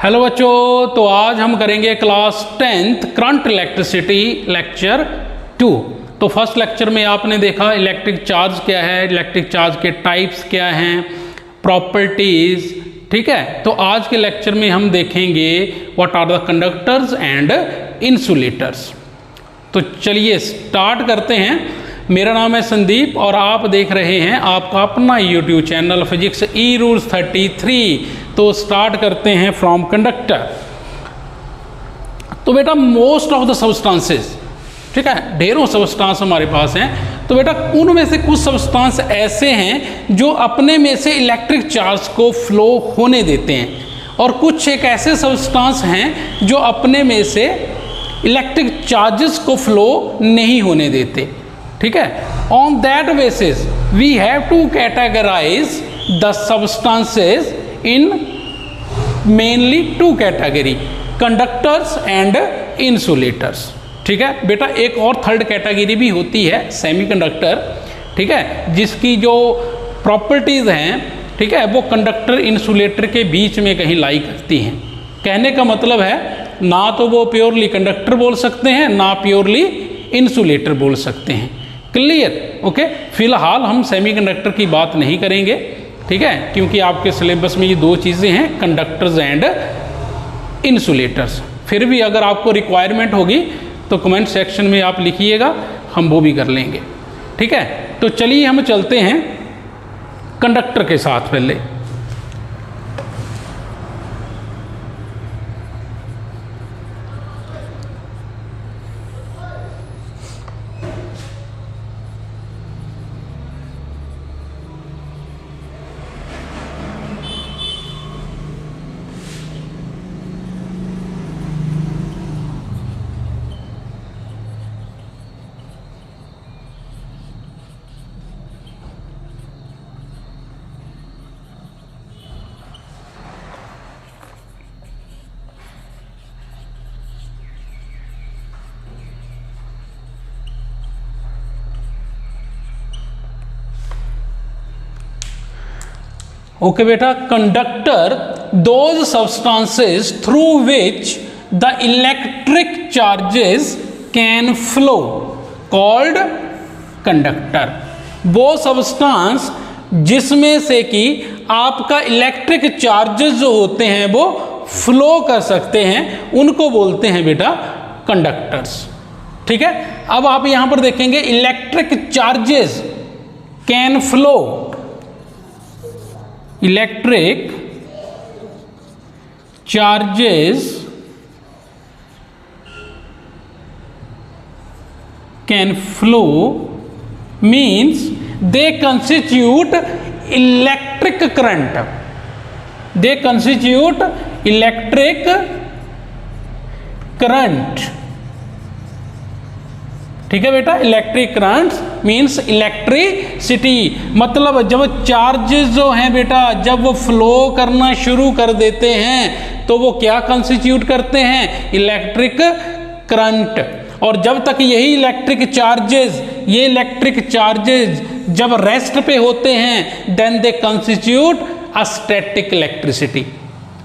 Hello बच्चों, तो आज हम करेंगे class 10th current electricity lecture 2। तो फर्स्ट लेक्चर में आपने देखा इलेक्ट्रिक चार्ज क्या है, इलेक्ट्रिक चार्ज के टाइप्स क्या हैं, प्रॉपर्टीज, ठीक है। तो आज के लेक्चर में हम देखेंगे what are the conductors and insulators. तो चलिए स्टार्ट करते हैं। मेरा नाम है संदीप और आप देख रहे हैं आपका अपना यूट्यूब चैनल फिजिक्स ई रूल्स 33। तो स्टार्ट करते हैं फ्रॉम कंडक्टर। तो बेटा मोस्ट ऑफ द सब्सटेंसेस, ठीक है, ढेरों सब्सटेंस हमारे पास हैं। तो बेटा उनमें से कुछ सब्सटेंस ऐसे हैं जो अपने में से इलेक्ट्रिक चार्ज को फ्लो होने देते हैं और कुछ एक ऐसे सब्सटेंस हैं जो अपने में से इलेक्ट्रिक चार्जेस को फ्लो नहीं होने देते, ठीक है। On that basis we have to categorise the substances in mainly two category, conductors and insulators, ठीक है बेटा। एक और थर्ड कैटेगरी भी होती है सेमीकंडक्टर, ठीक है, जिसकी जो प्रॉपर्टीज हैं, ठीक है, वो कंडक्टर इंसुलेटर के बीच में कहीं लाई करती हैं। कहने का मतलब है ना तो वो प्योरली कंडक्टर बोल सकते हैं ना प्योरली इंसुलेटर बोल सकते हैं। Clear, okay. फिलहाल हम सेमीकंडक्टर की बात नहीं करेंगे, ठीक है, क्योंकि आपके सिलेबस में ये दो चीज़ें हैं, कंडक्टर्स एंड इंसुलेटर्स। फिर भी अगर आपको रिक्वायरमेंट होगी तो कमेंट सेक्शन में आप लिखिएगा, हम वो भी कर लेंगे, ठीक है। तो चलिए हम चलते हैं कंडक्टर के साथ पहले। ओके बेटा, conductor those substances through which the electric charges can flow called conductor. वो सब्सटेंस जिसमें से कि आपका इलेक्ट्रिक चार्जेस जो होते हैं वो फ्लो कर सकते हैं, उनको बोलते हैं बेटा कंडक्टर्स, ठीक है। अब आप यहां पर देखेंगे electric charges can flow, electric charges can flow means they constitute electric current, they constitute electric current, ठीक है बेटा। इलेक्ट्रिक करंट मीन्स इलेक्ट्रिसिटी, मतलब जब चार्जेस जो हैं बेटा जब वो फ्लो करना शुरू कर देते हैं तो वो क्या कंस्टिट्यूट करते हैं, इलेक्ट्रिक करंट। और जब तक यही इलेक्ट्रिक चार्जेस, ये इलेक्ट्रिक चार्जेस जब रेस्ट पे होते हैं then they constitute a static electricity,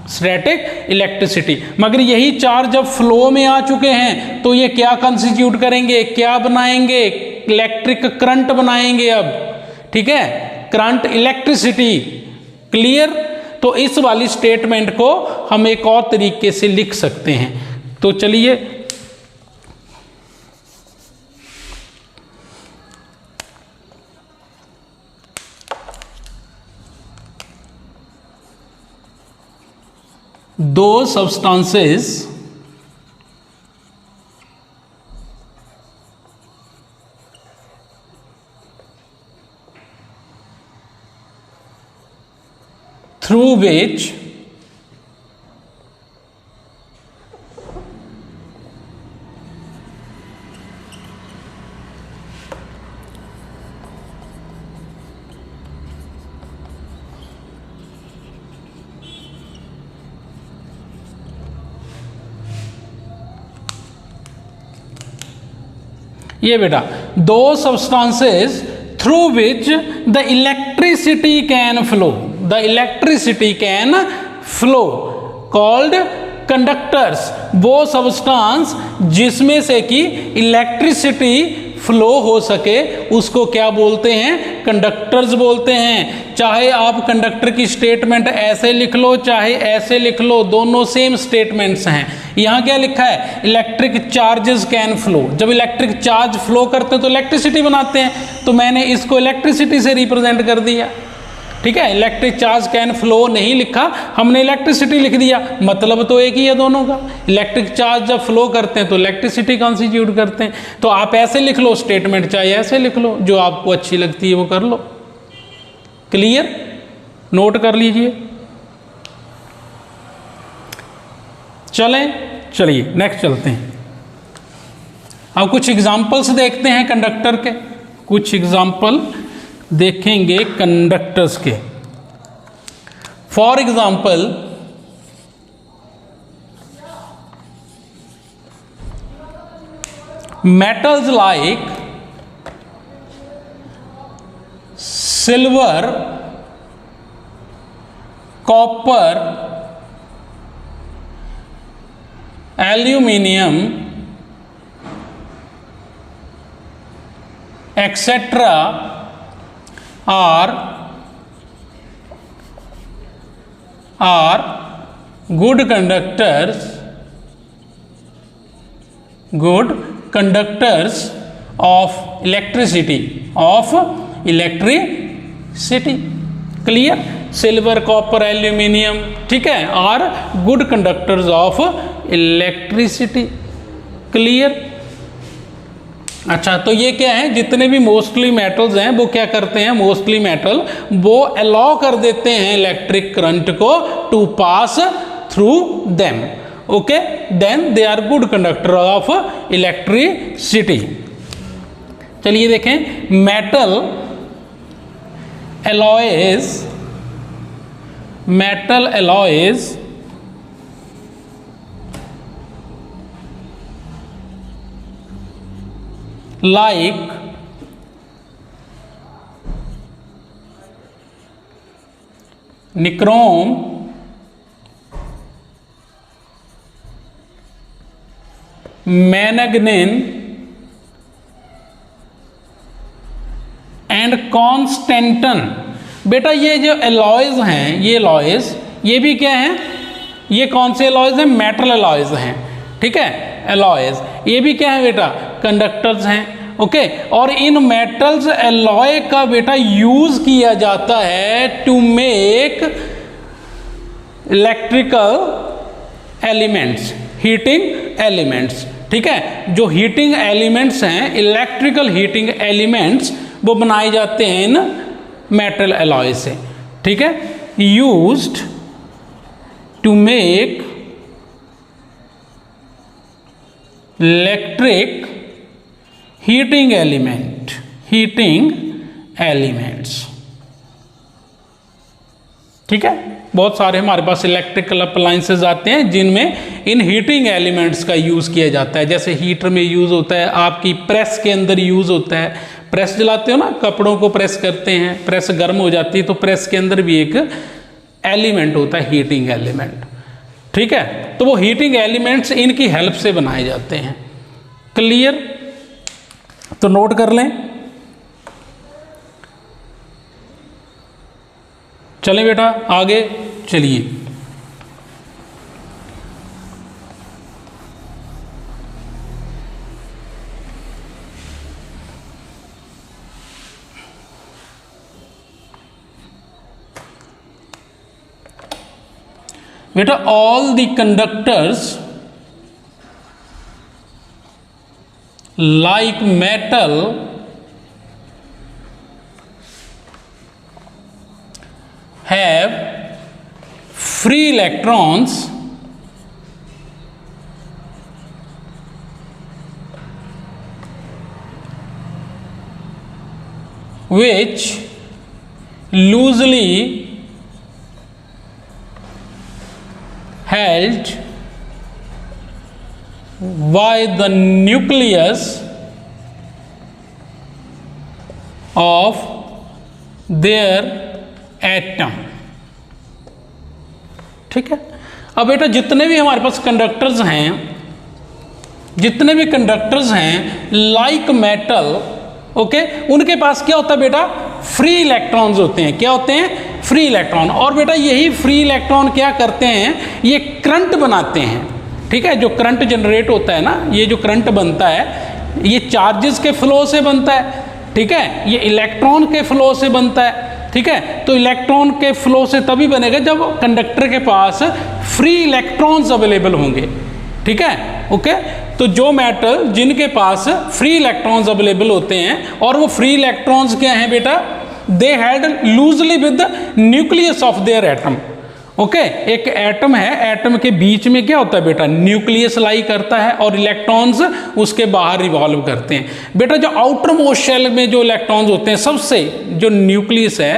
static electricity. मगर यही चार्ज जब फ्लो में आ चुके हैं तो ये क्या कंस्टिट्यूट करेंगे, क्या बनाएंगे, इलेक्ट्रिक करंट बनाएंगे अब, ठीक है, करंट इलेक्ट्रिसिटी। क्लियर। तो इस वाली स्टेटमेंट को हम एक और तरीके से लिख सकते हैं। तो चलिए दो substances through which ये बेटा दो substances through which the electricity can flow, the electricity can flow called conductors. वो सब्सटेंस जिसमें से कि इलेक्ट्रिसिटी फ्लो हो सके उसको क्या बोलते हैं? कंडक्टर्स बोलते हैं। चाहे आप कंडक्टर की स्टेटमेंट ऐसे लिख लो चाहे ऐसे लिख लो, दोनों सेम स्टेटमेंट्स हैं। यहाँ क्या लिखा है? Electric charges can flow. जब इलेक्ट्रिक चार्ज फ्लो करते हैं तो इलेक्ट्रिसिटी बनाते हैं, तो मैंने इसको इलेक्ट्रिसिटी से रिप्रेजेंट कर दिया। ठीक है, इलेक्ट्रिक चार्ज कैन फ्लो नहीं लिखा, हमने इलेक्ट्रिसिटी लिख दिया, मतलब तो एक ही है दोनों का। इलेक्ट्रिक चार्ज जब फ्लो करते हैं तो इलेक्ट्रिसिटी कॉन्स्टिट्यूट करते हैं। तो आप ऐसे लिख लो स्टेटमेंट, चाहे ऐसे लिख लो, जो आपको अच्छी लगती है वो कर लो। क्लियर? नोट कर लीजिए। चलिए नेक्स्ट चलते हैं। अब कुछ एग्जाम्पल्स देखते हैं कंडक्टर के, कुछ एग्जाम्पल देखेंगे कंडक्टर्स के। For example, metals like silver, copper, aluminium etcetera are good conductors of electricity. Clear? Silver, copper, aluminium, ठीक है, are good conductors of electricity. Clear? अच्छा, तो ये क्या है? जितने भी मोस्टली मेटल्स हैं वो क्या करते हैं? मोस्टली मेटल वो अलाउ कर देते हैं इलेक्ट्रिक करंट को to pass through them. Okay, then they are good conductor of electricity. चलिए देखें, metal alloys like nichrome, manganese and constantan. बेटा ये जो एलॉयज हैं, ये एलॉयज ये भी क्या हैं? ये कौन से एलॉयज हैं? मेटल एलॉयज हैं। ठीक है, एलॉयज ये भी क्या है बेटा? कंडक्टर्स हैं। ओके, और इन मेटल्स एलॉय का बेटा यूज किया जाता है to make electrical elements, heating elements. ठीक है, जो हीटिंग एलिमेंट्स हैं, इलेक्ट्रिकल हीटिंग एलिमेंट्स, वो बनाए जाते हैं इन मेटल एलॉय से। ठीक है, used to make electric heating elements. ठीक है, बहुत सारे हमारे पास इलेक्ट्रिकल अप्लायंसेस आते हैं जिनमें इन हीटिंग एलिमेंट्स का यूज़ किया जाता है। जैसे हीटर में यूज़ होता है, आपकी प्रेस के अंदर यूज़ होता है। प्रेस जलाते हो ना, कपड़ों को प्रेस करते हैं, प्रेस गर्म हो जाती है, तो प्रेस के अंदर भी एक एलिमेंट होता है, हीटिंग एलिमेंट। ठीक है, तो वो हीटिंग एलिमेंट्स इनकी हेल्प से बनाए जाते हैं। क्लियर? तो नोट कर लें। चलें बेटा आगे चलिए। बेटा all the conductors like metal have free electrons which loosely held by the nucleus of their atom। ठीक है, अब बेटा जितने भी हमारे पास कंडक्टर्स हैं लाइक मेटल, ओके, उनके पास क्या होता है बेटा, फ्री इलेक्ट्रॉन्स होते हैं। क्या होते हैं, फ्री इलेक्ट्रॉन। और बेटा यही फ्री इलेक्ट्रॉन क्या करते हैं, ये करंट बनाते हैं। ठीक है, जो करंट जनरेट होता है ना, ये जो करंट बनता है ये चार्जेस के फ्लो से बनता है। ठीक है, ये इलेक्ट्रॉन के फ्लो से बनता है। ठीक है, तो इलेक्ट्रॉन के फ्लो से तभी बनेगा जब कंडक्टर के पास फ्री इलेक्ट्रॉन्स अवेलेबल होंगे। ठीक है, ओके। तो जो मेटल जिनके पास फ्री इलेक्ट्रॉन्स अवेलेबल होते हैं, और वो फ्री इलेक्ट्रॉन्स क्या हैं बेटा, they had loosely with the nucleus of their atom. Okay, एक एटम है, एटम के बीच में क्या होता है बेटा, न्यूक्लियस लाई करता है और इलेक्ट्रॉन्स उसके बाहर रिवॉल्व करते हैं। बेटा जो आउटर मोस्ट शेल में जो इलेक्ट्रॉन्स होते हैं, सबसे जो न्यूक्लियस है,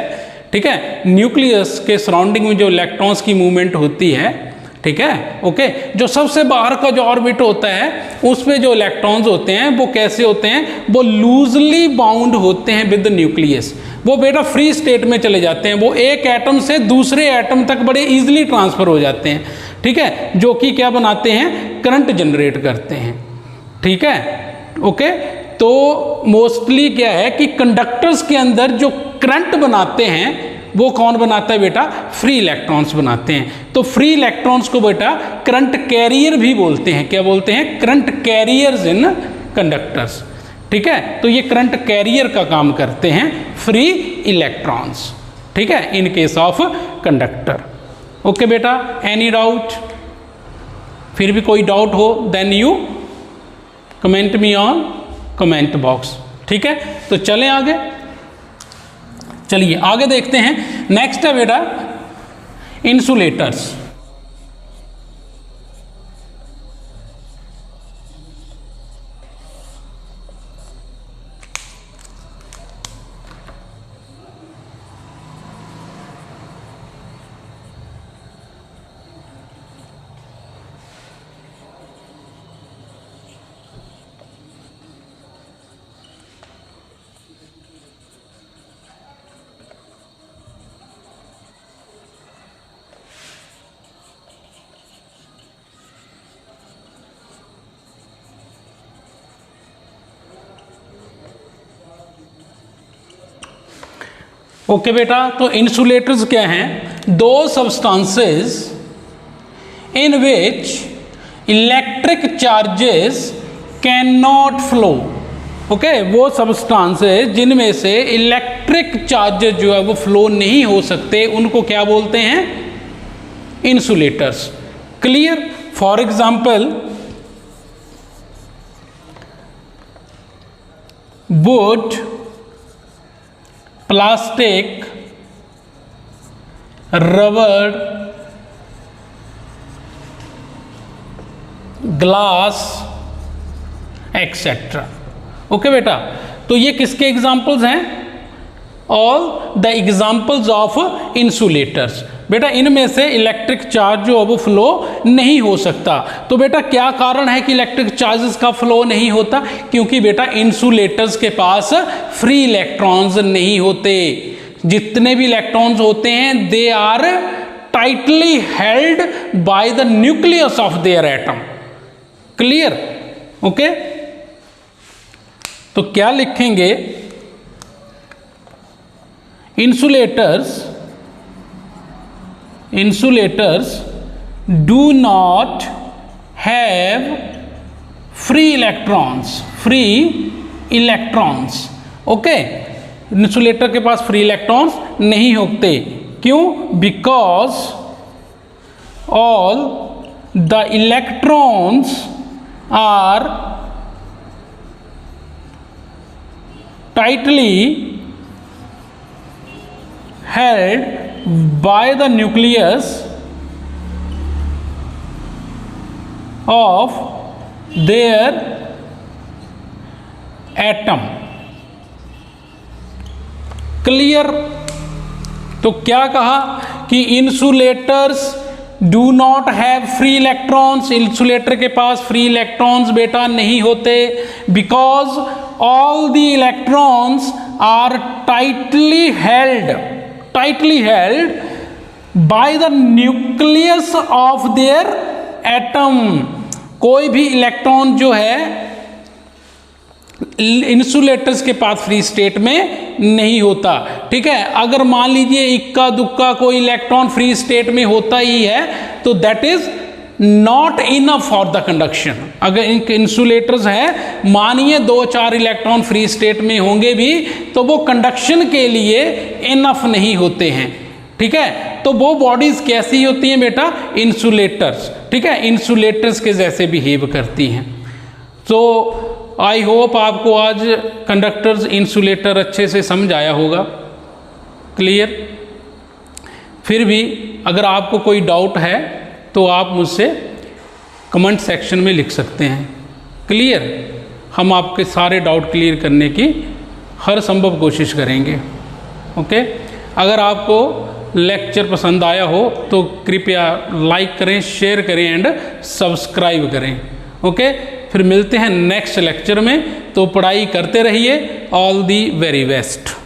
ठीक है, न्यूक्लियस के सराउंडिंग में जो इलेक्ट्रॉन्स की मूवमेंट होती है, ठीक है, ओके, जो सबसे बाहर का जो ऑर्बिट होता है उसमें जो इलेक्ट्रॉन्स होते हैं वो कैसे होते हैं, वो लूजली बाउंड होते हैं विद न्यूक्लियस। वो बेटा फ्री स्टेट में चले जाते हैं, वो एक एटम से दूसरे एटम तक बड़े इजीली ट्रांसफर हो जाते हैं। ठीक है, जो कि क्या बनाते हैं, करंट जनरेट करते हैं। ठीक है, ओके। तो मोस्टली क्या है कि कंडक्टर्स के अंदर जो करंट बनाते हैं वो कौन बनाता है बेटा, फ्री इलेक्ट्रॉन्स बनाते हैं। तो फ्री इलेक्ट्रॉन्स को बेटा करंट कैरियर भी बोलते हैं। क्या बोलते हैं, करंट कैरियर्स इन कंडक्टर्स। ठीक है, तो ये करंट कैरियर का काम करते हैं फ्री इलेक्ट्रॉन्स। ठीक है, in case of conductor. Okay बेटा, एनी डाउट, फिर भी कोई डाउट हो then you comment me on comment box. ठीक है, तो चलें आगे, चलिए आगे देखते हैं। नेक्स्ट है बेटा इंसुलेटर्स। ओके बेटा, तो इंसुलेटर्स क्या हैं, दो substances in which electric charges can not flow. Okay, वो सब्सटेंसेस जिनमें से इलेक्ट्रिक चार्जेस जो है वो फ्लो नहीं हो सकते, उनको क्या बोलते हैं, insulators. Clear. For example would, plastic, rubber, glass etcetera. Okay बेटा, तो ये किसके एग्जाम्पल्स हैं, all the examples of insulators. बेटा इनमें से इलेक्ट्रिक चार्ज जो है वो फ्लो नहीं हो सकता। तो बेटा क्या कारण है कि इलेक्ट्रिक चार्जेस का फ्लो नहीं होता, क्योंकि बेटा इंसुलेटर्स के पास फ्री इलेक्ट्रॉन्स नहीं होते। जितने भी इलेक्ट्रॉन्स होते हैं they are tightly held by the nucleus of their atom. Clear. Okay, तो क्या लिखेंगे, insulators do not have free electrons। Okay, insulator के पास फ्री इलेक्ट्रॉन्स नहीं होते। क्यों? Because all the electrons are tightly held by the nucleus of their atom। Clear. तो क्या कहा कि insulators do not have free electrons, insulator के पास फ्री इलेक्ट्रॉन्स बेटा नहीं होते, because all the electrons are tightly held by the nucleus of their atom. कोई भी इलेक्ट्रॉन जो है इंसुलेटर्स के पास फ्री स्टेट में नहीं होता। ठीक है, अगर मान लीजिए इक्का दुक्का कोई इलेक्ट्रॉन फ्री स्टेट में होता ही है तो that is not enough for the conduction. अगर इंसुलेटर्स है, मानिए 2-4 इलेक्ट्रॉन फ्री स्टेट में होंगे भी तो वो कंडक्शन के लिए इनफ नहीं होते हैं। ठीक है, तो वो बॉडीज कैसी होती हैं बेटा? इंसुलेटर्स। ठीक है, इंसुलेटर्स के जैसे बिहेव करती हैं। तो आई होप आपको आज कंडक्टर्स इंसुलेटर अच्छे से समझ आया होगा, क्लियर। फिर भी अगर आपको कोई डाउट है तो आप मुझसे कमेंट सेक्शन में लिख सकते हैं, क्लियर। हम आपके सारे डाउट क्लियर करने की हर संभव कोशिश करेंगे। ओके, अगर आपको लेक्चर पसंद आया हो तो कृपया लाइक करें, शेयर करें एंड सब्सक्राइब करें। ओके, फिर मिलते हैं नेक्स्ट लेक्चर में। तो पढ़ाई करते रहिए। All the very best.